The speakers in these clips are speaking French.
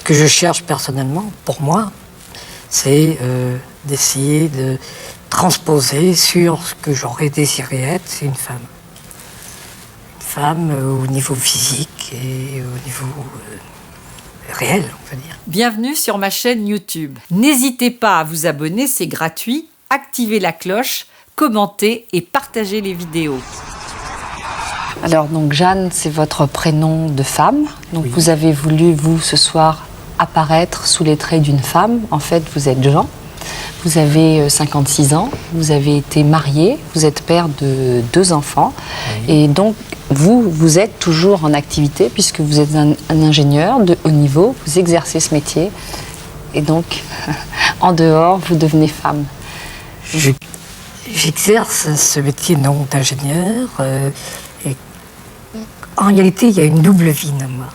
que je cherche personnellement, pour moi, c'est d'essayer de transposer sur ce que j'aurais désiré être, c'est une femme. Une femme au niveau physique et au niveau réel, on peut dire. Bienvenue sur ma chaîne YouTube. N'hésitez pas à vous abonner, c'est gratuit. Activez la cloche, commentez et partagez les vidéos. Alors donc Jeanne, c'est votre prénom de femme. Donc Oui. Vous avez voulu, vous, ce soir, apparaître sous les traits d'une femme. En fait, vous êtes Jean. Vous avez 56 ans. Vous avez été marié. Vous êtes père de 2 enfants. Oui. Et donc, vous êtes toujours en activité puisque vous êtes un ingénieur de haut niveau. Vous exercez ce métier. Et donc, en dehors, vous devenez femme. J'exerce ce métier non d'ingénieur. Et en réalité, il y a une double vie dans moi.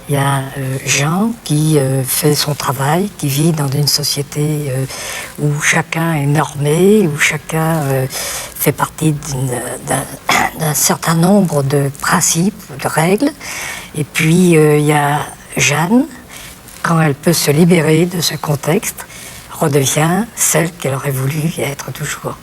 Il y a Jean qui fait son travail, qui vit dans une société où chacun est normé, où chacun fait partie d'un certain nombre de principes, de règles. Et puis il y a Jeanne, quand elle peut se libérer de ce contexte, redevient celle qu'elle aurait voulu être toujours.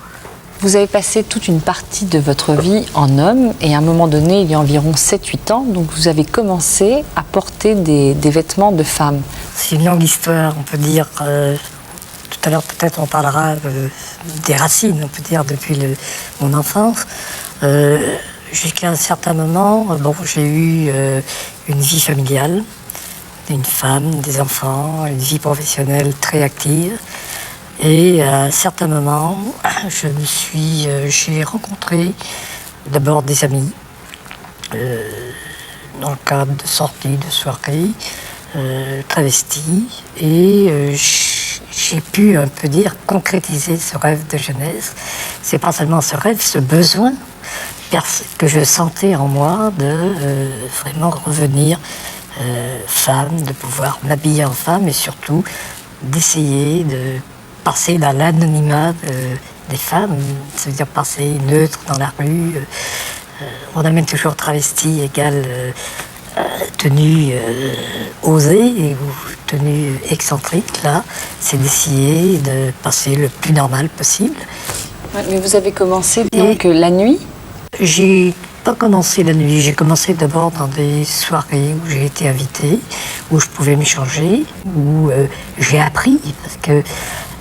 Vous avez passé toute une partie de votre vie en homme et à un moment donné, il y a environ 7-8 ans, donc vous avez commencé à porter des vêtements de femme. C'est une longue histoire, on peut dire. Tout à l'heure, peut-être, on parlera des racines, on peut dire, depuis mon enfance. Jusqu'à un certain moment, j'ai eu une vie familiale, une femme, des enfants, une vie professionnelle très active. Et à un certain moment, j'ai rencontré d'abord des amis dans le cadre de sorties, de soirées, travestis, et j'ai pu un peu dire concrétiser ce rêve de jeunesse. C'est pas seulement ce rêve, ce besoin que je sentais en moi de vraiment revenir femme, de pouvoir m'habiller en femme et surtout d'essayer de passer dans l'anonymat des femmes, ça veut dire passer neutre dans la rue. On amène toujours travesti égale tenue osée ou tenue excentrique. Là, c'est d'essayer de passer le plus normal possible. Ouais, mais vous avez commencé donc la nuit ? J'ai pas commencé la nuit, j'ai commencé d'abord dans des soirées où j'ai été invitée, où je pouvais m'échanger, où j'ai appris, parce que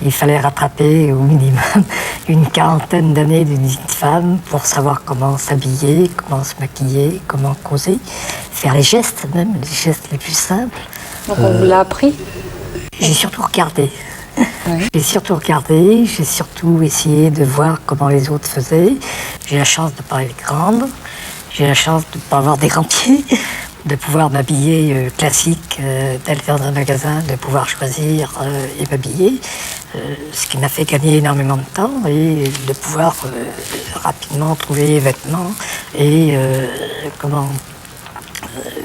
il fallait rattraper au minimum une quarantaine d'années d'une vie de femme pour savoir comment s'habiller, comment se maquiller, comment causer, faire les gestes même, les gestes les plus simples. Donc on vous l'a appris ? J'ai surtout regardé. Oui. J'ai surtout regardé, j'ai surtout essayé de voir comment les autres faisaient. J'ai la chance de ne pas être grande, j'ai la chance de ne pas avoir des grands pieds, de pouvoir m'habiller classique, d'aller dans un magasin, de pouvoir choisir et m'habiller, ce qui m'a fait gagner énormément de temps et de pouvoir rapidement trouver les vêtements et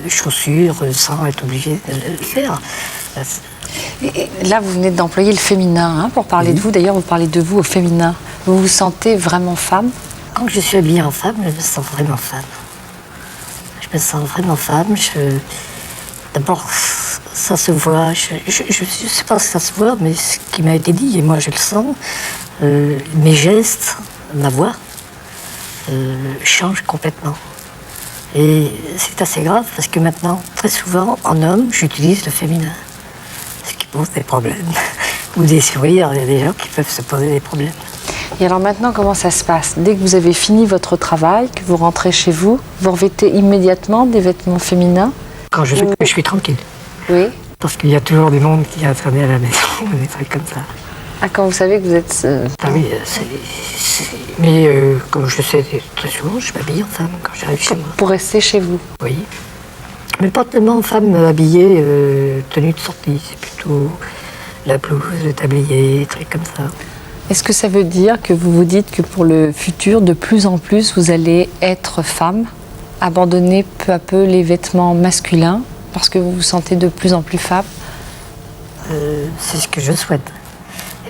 chaussures sans être obligé de le faire. Et là, vous venez d'employer le féminin pour parler de vous. D'ailleurs, vous parlez de vous au féminin. Vous vous sentez vraiment femme ? Quand je suis habillée en femme, je me sens vraiment femme. Je me sens vraiment femme. D'abord, ça se voit. Je ne sais pas si ça se voit, mais ce qui m'a été dit, et moi je le sens, mes gestes, ma voix, changent complètement. Et c'est assez grave parce que maintenant, très souvent, en homme, j'utilise le féminin. Ce qui pose des problèmes. Ou des sourires, il y a des gens qui peuvent se poser des problèmes. Et alors maintenant, comment ça se passe ? Dès que vous avez fini votre travail, que vous rentrez chez vous, vous revêtez immédiatement des vêtements féminins ? Quand je suis tranquille. Oui. Parce qu'il y a toujours du monde qui vient traîner à la maison, des trucs comme ça. Ah, quand vous savez que vous êtes... Ah oui, mais comme je sais très souvent, je m'habille en femme quand j'arrive chez moi. Pour rester chez vous ? Oui. Mais pas tellement en femme habillée, tenue de sortie. C'est plutôt la blouse, le tablier, des trucs comme ça. Est-ce que ça veut dire que vous vous dites que pour le futur, de plus en plus, vous allez être femme, abandonner peu à peu les vêtements masculins, parce que vous vous sentez de plus en plus femme ? C'est ce que je souhaite.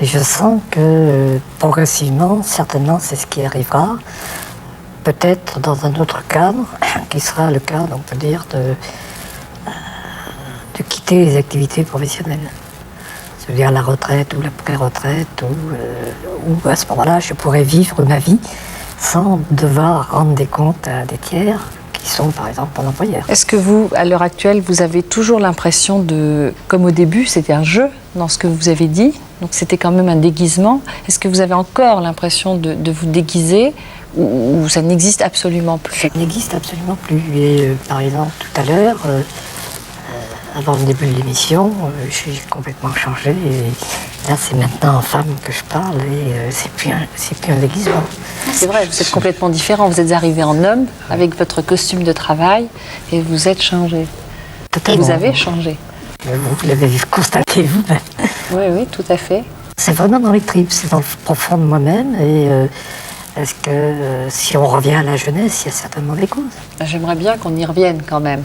Et je sens que progressivement, certainement, c'est ce qui arrivera. Peut-être dans un autre cadre, qui sera le cadre, on peut dire, de quitter quitter les activités professionnelles. C'est-à-dire la retraite ou la pré-retraite, ou à ce moment-là, je pourrais vivre ma vie sans devoir rendre des comptes à des tiers qui sont par exemple mon employeur. Est-ce que vous, à l'heure actuelle, vous avez toujours l'impression de, comme au début, c'était un jeu dans ce que vous avez dit, donc c'était quand même un déguisement. Est-ce que vous avez encore l'impression de vous déguiser ou ça n'existe absolument plus? Ça n'existe absolument plus. Et par exemple, tout à l'heure, avant le début de l'émission, j'ai complètement changé. Et là, c'est maintenant en femme que je parle et c'est plus un déguisement. C'est vrai, vous êtes complètement différent. Vous êtes arrivé en homme avec votre costume de travail et vous êtes changé. Totalement. Vous avez changé. Vous l'avez constaté vous-même. Oui, oui, tout à fait. C'est vraiment dans les tripes, c'est dans le profond de moi-même. Et est-ce que si on revient à la jeunesse, il y a certainement des causes. J'aimerais bien qu'on y revienne quand même.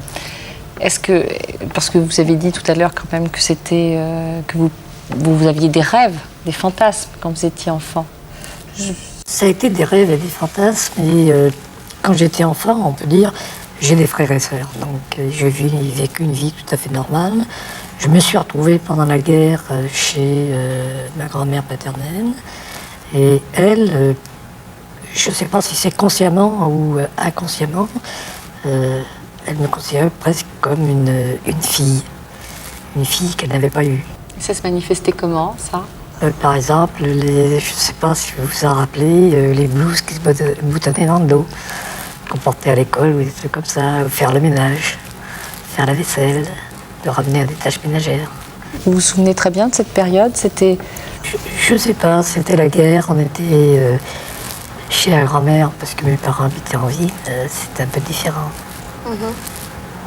Est-ce que, parce que vous avez dit tout à l'heure quand même que c'était que vous aviez des rêves, des fantasmes quand vous étiez enfant. Ça a été des rêves et des fantasmes. Et quand j'étais enfant, on peut dire, j'ai des frères et sœurs. Donc j'ai vécu une vie tout à fait normale. Je me suis retrouvée pendant la guerre chez ma grand-mère paternelle. Et elle, je ne sais pas si c'est consciemment ou inconsciemment, elle me considérait presque comme une fille qu'elle n'avait pas eue. Ça se manifestait comment, ça? Par exemple, je ne sais pas si vous vous en rappelez, les blouses qui se boutonnaient dans le dos, qu'on portait à l'école ou des trucs comme ça, faire le ménage, faire la vaisselle, de ramener à des tâches ménagères. Vous vous souvenez très bien de cette période? C'était... Je ne sais pas, c'était la guerre, on était chez la grand-mère parce que mes parents habitaient en ville, c'était un peu différent.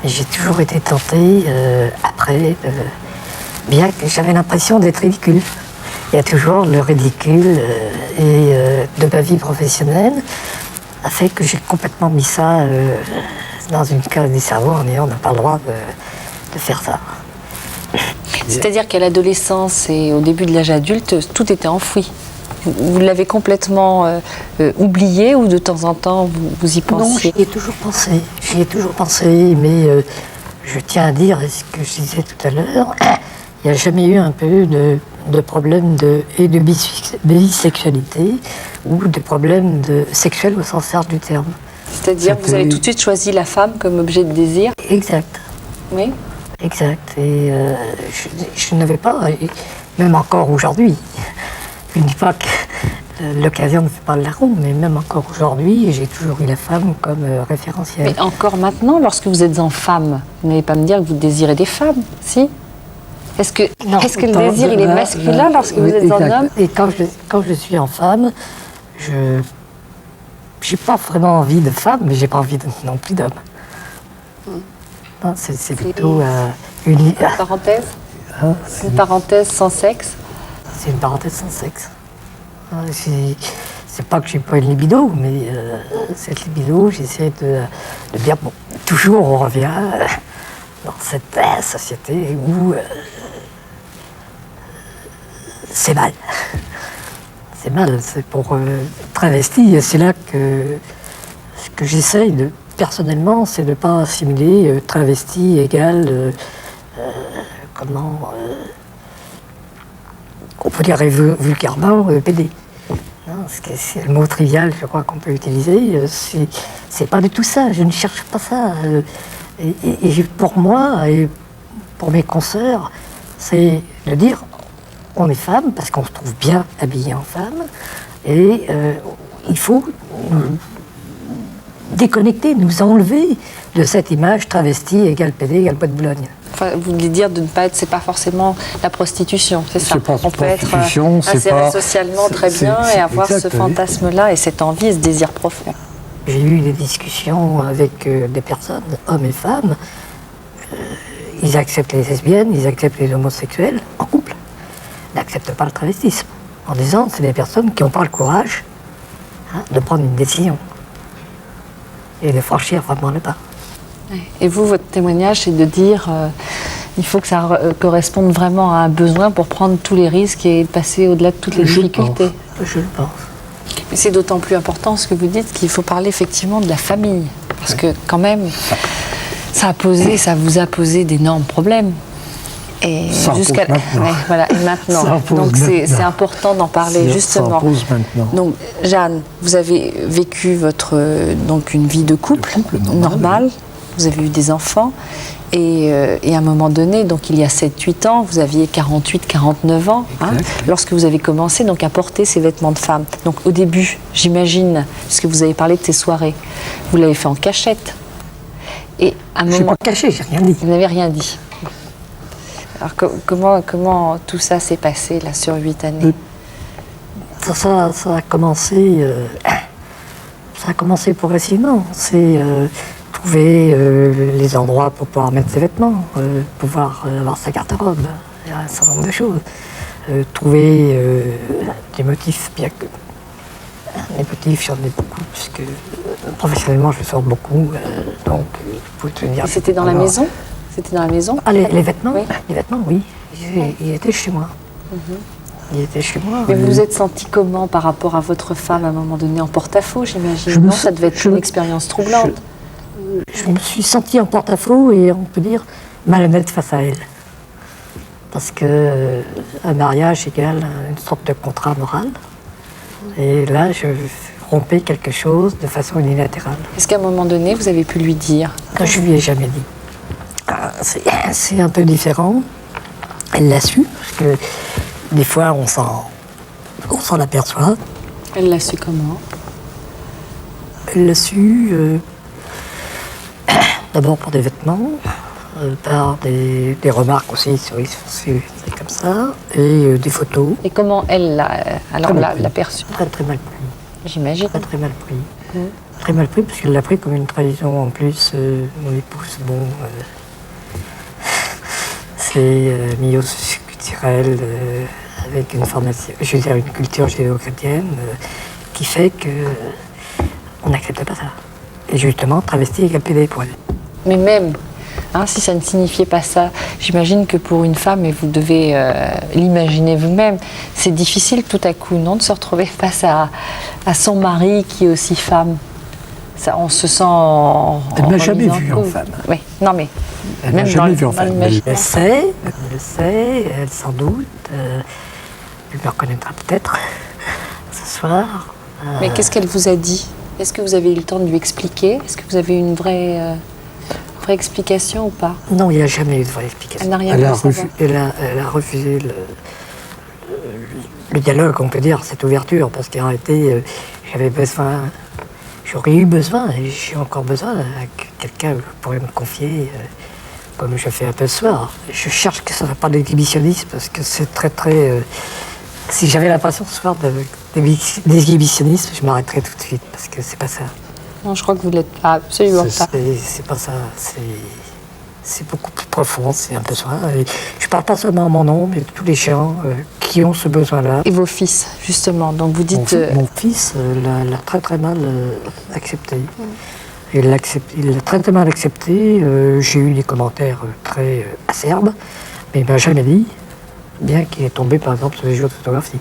Et j'ai toujours été tentée, après, bien que j'avais l'impression d'être ridicule. Il y a toujours le ridicule de ma vie professionnelle a fait que j'ai complètement mis ça dans une case du cerveau en disant on n'a pas le droit de faire ça. C'est-à-dire qu'à l'adolescence et au début de l'âge adulte, tout était enfoui. Vous l'avez complètement oublié ou de temps en temps vous y pensiez? Non, j'y ai toujours pensé, mais je tiens à dire, ce que je disais tout à l'heure, il n'y a jamais eu un peu de problème de bisexualité ou de problème sexuel au sens large du terme. C'est-à-dire que vous avez tout de suite choisi la femme comme objet de désir? Exact. Oui. Exact. Et je n'avais pas, même encore aujourd'hui, je ne dis pas que l'occasion ne fait pas le larron, mais même encore aujourd'hui, j'ai toujours eu la femme comme référentiel. Mais encore maintenant, lorsque vous êtes en femme, vous n'allez pas me dire que vous désirez des femmes, si? Est-ce que le désir, il est masculin lorsque vous êtes en homme? Et quand je suis en femme, je n'ai pas vraiment envie de femme, mais j'ai pas envie non plus d'homme. Non, c'est plutôt une parenthèse. Une parenthèse sans sexe. C'est une parenthèse sans sexe. C'est pas que j'ai pas une libido, mais cette libido, j'essaie de dire, bon, toujours on revient dans cette société où c'est mal. C'est mal, c'est pour travesti, c'est là que ce que j'essaye de, personnellement, c'est de ne pas assimiler travesti égale, on peut dire vulgairement PD. C'est le mot trivial, je crois qu'on peut utiliser. C'est pas du tout ça, je ne cherche pas ça. Et pour moi et pour mes consoeurs, c'est de dire on est femme parce qu'on se trouve bien habillé en femme et il faut nous déconnecter, nous enlever de cette image travesti égale PD égale bois de Boulogne. Enfin, vous voulez dire de ne pas être, c'est pas forcément la prostitution, c'est ça? On peut être inséré socialement très bien et avoir ce fantasme-là et cette envie et ce désir profond. J'ai eu des discussions avec des personnes, hommes et femmes. Ils acceptent les lesbiennes, ils acceptent les homosexuels en couple. Ils n'acceptent pas le travestisme. En disant que c'est des personnes qui n'ont pas le courage de prendre une décision et de franchir vraiment le pas. Et vous, votre témoignage, c'est de dire il faut que ça corresponde vraiment à un besoin pour prendre tous les risques et passer au-delà de toutes les difficultés. Je le pense. Mais c'est d'autant plus important ce que vous dites qu'il faut parler effectivement de la famille. Parce que quand même, ça vous a posé d'énormes problèmes. Et Ça repose jusqu'à maintenant. ouais, voilà, et maintenant. Ça repose Donc c'est maintenant. important d'en parler Ça justement. repose maintenant. Donc Jeanne, vous avez vécu donc une vie de couple, normale, normale. Vous avez eu des enfants et à un moment donné, donc il y a 7-8 ans, vous aviez 48-49 ans lorsque vous avez commencé donc à porter ces vêtements de femme. Donc au début, j'imagine, puisque vous avez parlé de ces soirées, vous l'avez fait en cachette. Et à un Je ne moment, pas caché, j'ai rien dit. vous n'avez rien dit. Alors comment tout ça s'est passé là sur 8 années? Ça a commencé. Ça a commencé progressivement. C'est trouver les endroits pour pouvoir mettre ses vêtements, pouvoir avoir sa garde-robe. Il y a un certain nombre de choses. Trouver des motifs, bien que les motifs, j'en ai beaucoup, puisque professionnellement je sors beaucoup. Donc, je peux te dire. Et c'était dans la maison? C'était dans la maison? Ah, les vêtements? Oui. Les vêtements, oui. Ils étaient chez moi. Ils étaient chez moi. Mais vous vous êtes senti comment par rapport à votre femme à un moment donné en porte-à-faux, j'imagine? Non, ça devait être une expérience troublante. Je me suis sentie en porte-à-faux et on peut dire malhonnête face à elle. Parce que un mariage égale une sorte de contrat moral. Et là, je rompais quelque chose de façon unilatérale. Est-ce qu'à un moment donné, vous avez pu lui dire? Je lui ai jamais dit. C'est un peu différent. Elle l'a su, parce que des fois, on s'en aperçoit. Elle l'a su comment? Elle l'a su d'abord pour des vêtements, par des remarques aussi sur les c'est comme ça, et des photos. Et comment elle l'a perçu? Très très mal pris. J'imagine. Très très mal pris. Très mal pris parce qu'elle l'a pris comme une trahison en plus. Mon épouse, bon, c'est milieu culturel avec une formation, je veux dire une culture judéo-chrétienne qui fait que on n'accepte pas ça. Et justement, travesti égale pédé pour elle. Mais même, si ça ne signifiait pas ça, j'imagine que pour une femme, et vous devez l'imaginer vous-même, c'est difficile tout à coup, non, de se retrouver face à son mari qui est aussi femme. Ça, on se sent Elle ne m'a jamais vue en femme. Oui, non mais... Elle ne m'a jamais vue en femme. Elle le sait, elle sans doute. Elle me reconnaîtra peut-être ce soir. Mais qu'est-ce qu'elle vous a dit? Est-ce que vous avez eu le temps de lui expliquer? Est-ce que vous avez eu une vraie explication ou pas? Non, il n'y a jamais eu de vraie explication. Elle n'a rien voulu savoir. Elle a refusé le dialogue, on peut dire, cette ouverture, parce qu'en réalité, j'avais besoin, j'aurais eu besoin, et j'ai encore besoin que quelqu'un pourrait me confier, comme je fais un peu ce soir. Je cherche que ça ne soit pas d'exhibitionnisme, parce que c'est très très... si j'avais l'impression ce soir d'exhibitionnisme, je m'arrêterais tout de suite, parce que c'est pas ça. Non, je crois que vous l'êtes absolument pas. C'est pas ça, c'est beaucoup plus profond, c'est un peu ça. Et je parle pas seulement en mon nom, mais de tous les gens qui ont ce besoin-là. Et vos fils, justement, donc vous dites... Mon fils l'a très très mal accepté. Il l'a très très mal accepté. J'ai eu des commentaires très acerbes, mais il m'a jamais dit, bien qu'il est tombé par exemple sur les jeux de photographie.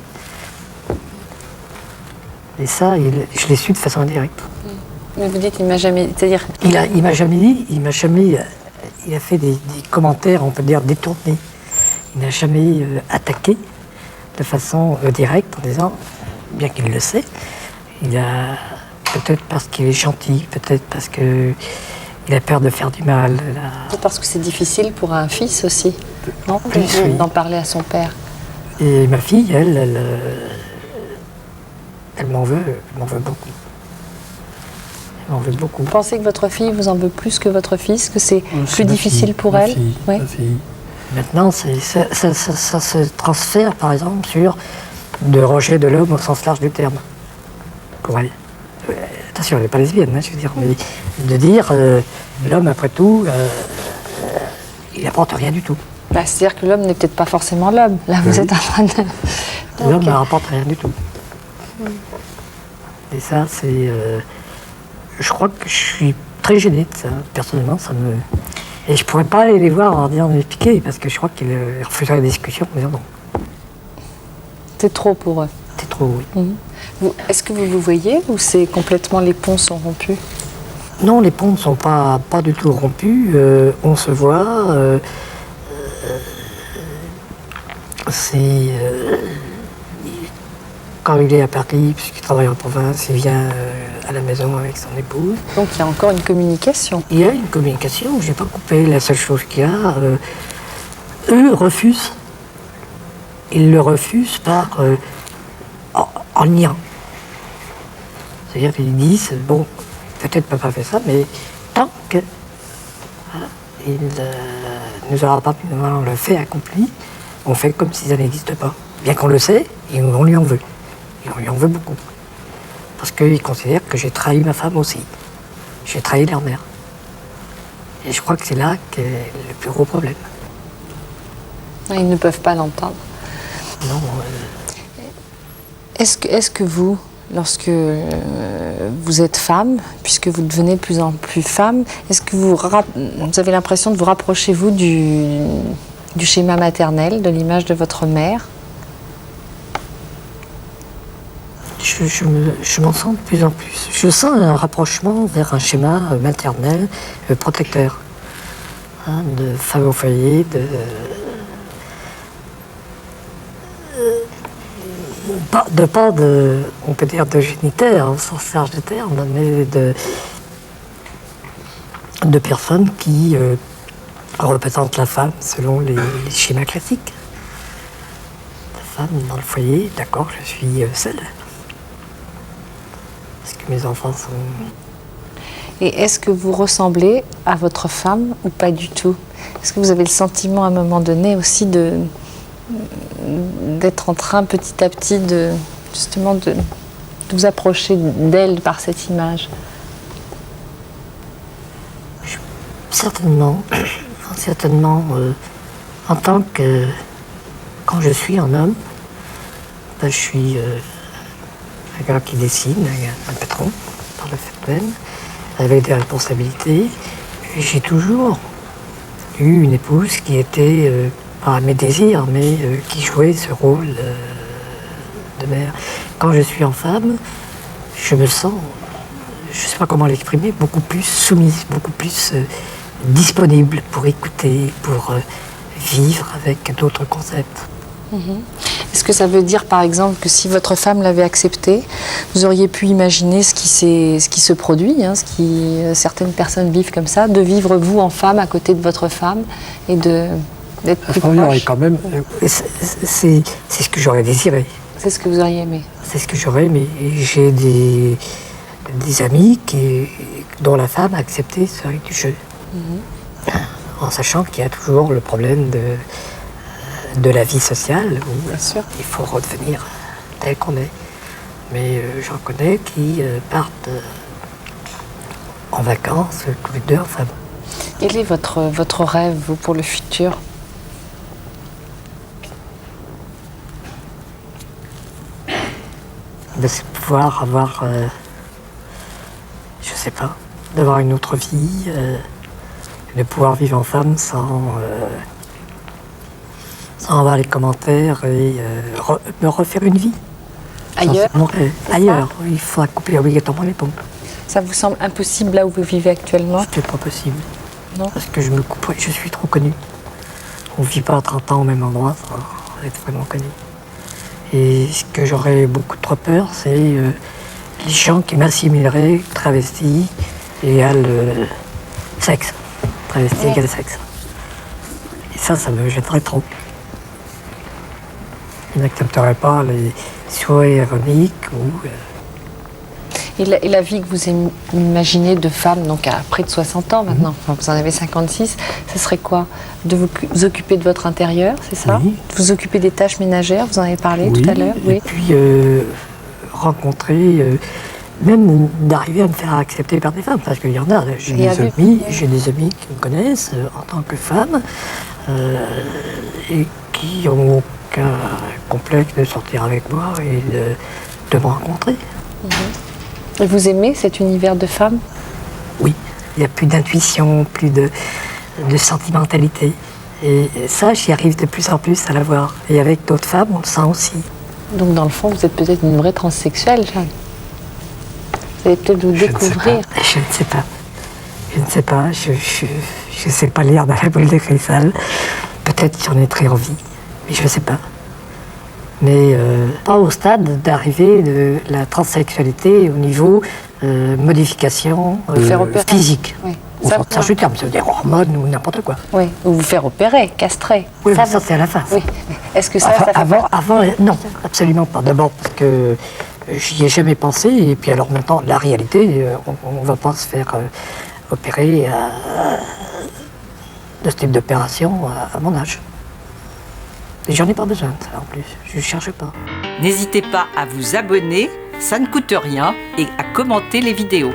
Et ça, je l'ai su de façon indirecte. Mais vous dites, il m'a jamais... C'est-à-dire... Il m'a jamais dit, il a fait des commentaires, on peut dire, détournés. Il n'a jamais attaqué de façon directe en disant, bien qu'il le sait, il a peut-être parce qu'il est gentil, peut-être parce qu'il a peur de faire du mal. Peut-être parce que c'est difficile pour un fils aussi, non, d'en parler à son père. Et ma fille, elle m'en veut beaucoup. Elle m'en veut beaucoup. Vous pensez que votre fille vous en veut plus que votre fils, que c'est plus difficile pour elle? Ma fille. Maintenant, ça se transfère, par exemple, sur le rejet de l'homme au sens large du terme. Pour elle. Attention, elle n'est pas lesbienne, je veux dire, mais de dire l'homme, après tout, il n'apporte rien du tout. C'est-à-dire que l'homme n'est peut-être pas forcément l'homme. Là, vous êtes en train de... L'homme ne rapporte rien du tout. Et ça, c'est... je crois que je suis très gêné de ça, personnellement, ça me... Et je pourrais pas aller les voir en disant m'expliquer, parce que je crois qu'ils refuseraient la discussion en disant non. C'est trop pour eux. C'est trop, oui. Est-ce que vous vous voyez ou c'est complètement les ponts sont rompus? Non, les ponts ne sont pas du tout rompus. On se voit. c'est quand il est à Paris, puisqu'il travaille en province, il vient à la maison avec son épouse. Donc il y a encore une communication. Il y a une communication, je n'ai pas coupé. La seule chose qu'il y a, eux refusent. Ils le refusent en niant. C'est-à-dire qu'ils disent, bon, peut-être papa fait ça, mais tant que il nous aura pas pu avoir le fait accompli, on fait comme si ça n'existe pas. Bien qu'on le sait, et on lui en veut. Et on lui en veut beaucoup. Parce qu'ils considèrent que j'ai trahi ma femme aussi. J'ai trahi leur mère. Et je crois que c'est là qu'est le plus gros problème. Ils ne peuvent pas l'entendre. Non. Est-ce que vous, lorsque vous êtes femme, puisque vous devenez de plus en plus femme, est-ce que vous avez l'impression de vous rapprocher, vous, du schéma maternel, de l'image de votre mère? Je m'en sens de plus en plus. Je sens un rapprochement vers un schéma maternel protecteur. De femme au foyer, on peut dire de génitaire au sens large du terme, mais de personnes qui représentent la femme selon les schémas classiques. La femme dans le foyer, d'accord, je suis seule. Parce que mes enfants sont... Et est-ce que vous ressemblez à votre femme ou pas du tout? Est-ce que vous avez le sentiment à un moment donné aussi d'être en train petit à petit de vous approcher d'elle par cette image? Certainement. En tant que... Quand je suis un homme, je suis un gars qui dessine, un patron, par le fait même, avec des responsabilités. J'ai toujours eu une épouse qui était, pas mes désirs, mais qui jouait ce rôle de mère. Quand je suis en femme, je me sens, je ne sais pas comment l'exprimer, beaucoup plus soumise, beaucoup plus disponible pour écouter, pour vivre avec d'autres concepts. Est-ce que ça veut dire, par exemple, que si votre femme l'avait accepté, vous auriez pu imaginer ce qui se produit, certaines personnes vivent comme ça, de vivre vous en femme à côté de votre femme et d'être plus proche? Quand même, c'est ce que j'aurais désiré. C'est ce que vous auriez aimé? C'est ce que j'aurais aimé. J'ai des amis dont la femme a accepté ce rythme du jeu. En sachant qu'il y a toujours le problème de la vie sociale où il faut redevenir tel qu'on est. Mais j'en connais qui partent en vacances tous les deux en femme. Quel est votre rêve, vous, pour le futur? C'est pouvoir avoir, je sais pas, d'avoir une autre vie, de pouvoir vivre en femme sans avoir les commentaires et me refaire une vie. Ailleurs? Ailleurs, il faudra couper obligatoirement les pompes. Ça vous semble impossible là où vous vivez actuellement? C'est pas possible. Non. Parce que je suis trop connu. On ne vit pas à 30 ans au même endroit sans être vraiment connu. Et ce que j'aurais beaucoup trop peur, c'est les gens qui m'assimileraient travesti égale sexe. Travesti égale sexe. Et ça me gênerait trop. Ils n'accepteraient pas les souhaits ironiques ou... Et la vie que vous imaginez de femme, donc à près de 60 ans maintenant, enfin, vous en avez 56, ce serait quoi? De vous occuper de votre intérieur, c'est ça? Oui. De vous occuper des tâches ménagères, vous en avez parlé tout à l'heure? Oui, et puis rencontrer, même d'arriver à me faire accepter par des femmes, parce qu'il y en a. J'ai des amis qui me connaissent en tant que femme et qui n'ont aucun complexe de sortir avec moi et de me rencontrer. Et vous aimez cet univers de femme? Oui, il n'y a plus d'intuition, plus de sentimentalité. Et ça, j'y arrive de plus en plus à l'avoir. Et avec d'autres femmes, on le sent aussi. Donc dans le fond, vous êtes peut-être une vraie transsexuelle, Jeanne. Vous allez peut-être vous découvrir. Je ne sais pas. Je ne sais pas. Je ne sais pas lire dans la boule de cristal. Peut-être que j'en ai très envie, mais je ne sais pas. mais pas au stade d'arriver de la transsexualité au niveau modification physique. Oui. Au sens du terme, ça veut dire hormones ou n'importe quoi. Oui, ou vous faire opérer, castrer. Oui, ça c'est à la fin. Oui. Est-ce que ça avant, non, absolument pas. D'abord parce que j'y ai jamais pensé, et puis alors maintenant, la réalité, on ne va pas se faire opérer de ce type d'opération à mon âge. Et j'en ai pas besoin de ça en plus, je ne cherche pas. N'hésitez pas à vous abonner, ça ne coûte rien, et à commenter les vidéos.